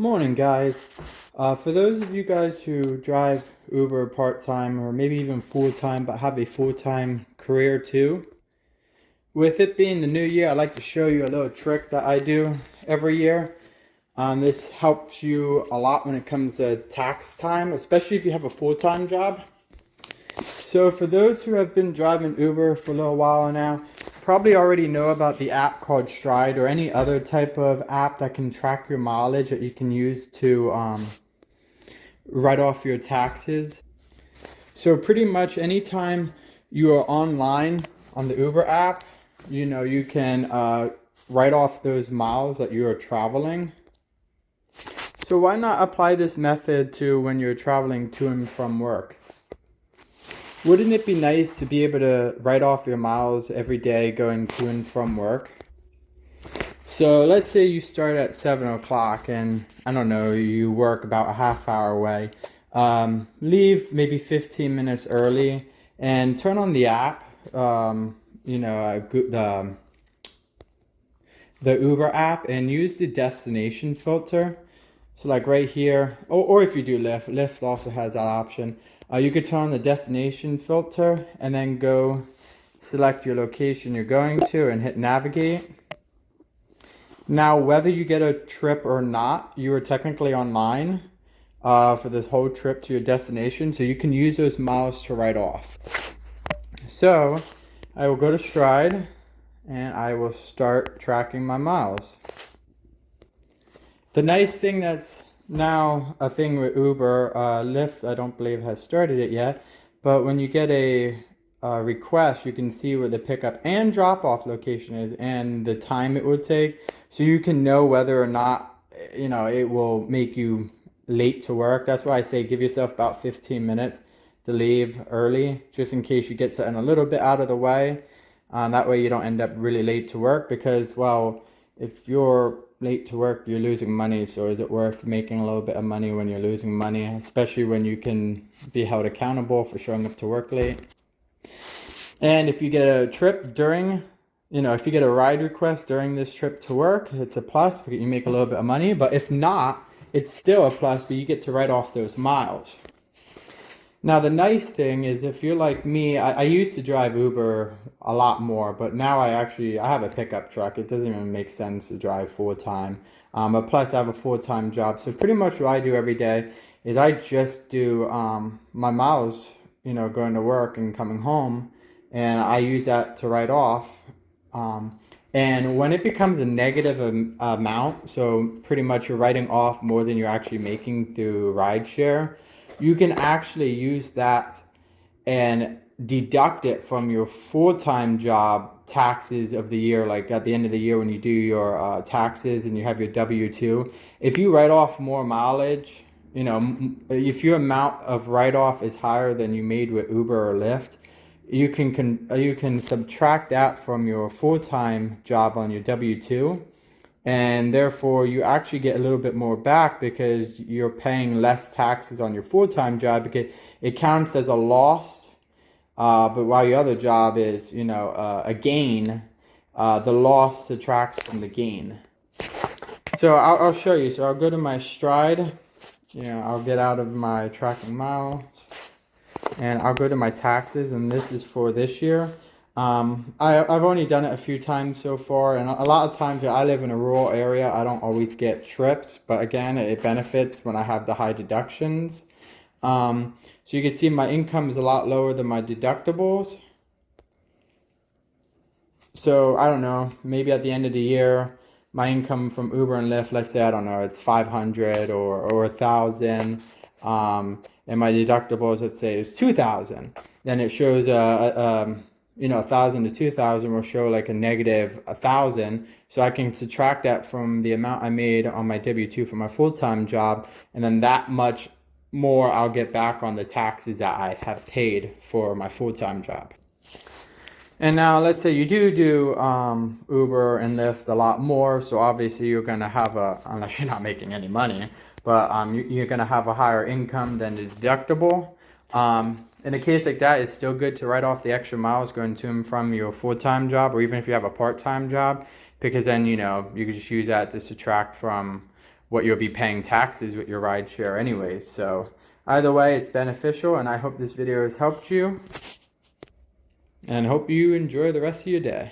Morning, guys. For those of you guys who drive Uber part-time or maybe even full-time but have a full-time career too, with it being the new year, I'd like to show you a little trick that I do every year. This helps you a lot when it comes to tax time, especially if you have a full-time job. So for those who have been driving Uber for a little while now, probably already know about the app called Stride or any other type of app that can track your mileage that you can use to write off your taxes. So pretty much anytime you are online on the Uber app, you can write off those miles that you are traveling. So why not apply this method to when you're traveling to and from work? Wouldn't it be nice to be able to write off your miles every day going to and from work? So let's say you start at 7 o'clock and I don't know, you work about a half hour away. Leave maybe 15 minutes early and turn on the app, the Uber app, and use the destination filter. So like right here, or if you do Lyft also has that option. You could turn on the destination filter and then go select your location you're going to and hit navigate. Now, whether you get a trip or not, you are technically online for this whole trip to your destination, so you can use those miles to write off. So I will go to Stride and I will start tracking my miles. The nice thing that's now a thing with Uber, Lyft, I don't believe has started it yet, but when you get a request, you can see where the pickup and drop off location is and the time it will take, so you can know whether or not it will make you late to work. That's why I say give yourself about 15 minutes to leave early, just in case you get something a little bit out of the way. That way you don't end up really late to work, because, well, if you're late to work, you're losing money. So is it worth making a little bit of money when you're losing money, especially when you can be held accountable for showing up to work late? And if you get a trip during, if you get a ride request during this trip to work, it's a plus because you make a little bit of money. But if not, it's still a plus, but you get to write off those miles. Now, the nice thing is, if you're like me, I used to drive Uber a lot more, but now I have a pickup truck. It doesn't even make sense to drive full time. But plus, I have a full-time job. So pretty much what I do every day is I just do my miles, going to work and coming home, and I use that to write off. And when it becomes a negative amount, so pretty much you're writing off more than you're actually making through rideshare, you can actually use that and deduct it from your full-time job taxes of the year. Like at the end of the year when you do your taxes and you have your W-2, if you write off more mileage, if your amount of write-off is higher than you made with Uber or Lyft, you can subtract that from your full-time job on your W-2, and therefore you actually get a little bit more back because you're paying less taxes on your full-time job, because it counts as a loss. But while your other job is, a gain, the loss subtracts from the gain. So I'll show you. So I'll go to my Stride. I'll get out of my tracking miles, and I'll go to my taxes, and this is for this year. I've only done it a few times so far, and a lot of times I live in a rural area. I don't always get trips, but again, it benefits when I have the high deductions. So you can see my income is a lot lower than my deductibles. So I don't know, maybe at the end of the year, my income from Uber and Lyft, let's say, I don't know, it's 500 or 1,000. And my deductibles, let's say, is 2,000. Then it shows 1,000 to 2,000 will show like a negative 1,000. So I can subtract that from the amount I made on my W-2 for my full-time job, and then that much more I'll get back on the taxes that I have paid for my full-time job. And now let's say you do Uber and Lyft a lot more, so obviously you're going to have unless you're not making any money, but you're going to have a higher income than the deductible. In a case like that, it's still good to write off the extra miles going to and from your full-time job, or even if you have a part-time job, because then, you can just use that to subtract from what you'll be paying taxes with your rideshare anyways. So either way, it's beneficial, and I hope this video has helped you, and hope you enjoy the rest of your day.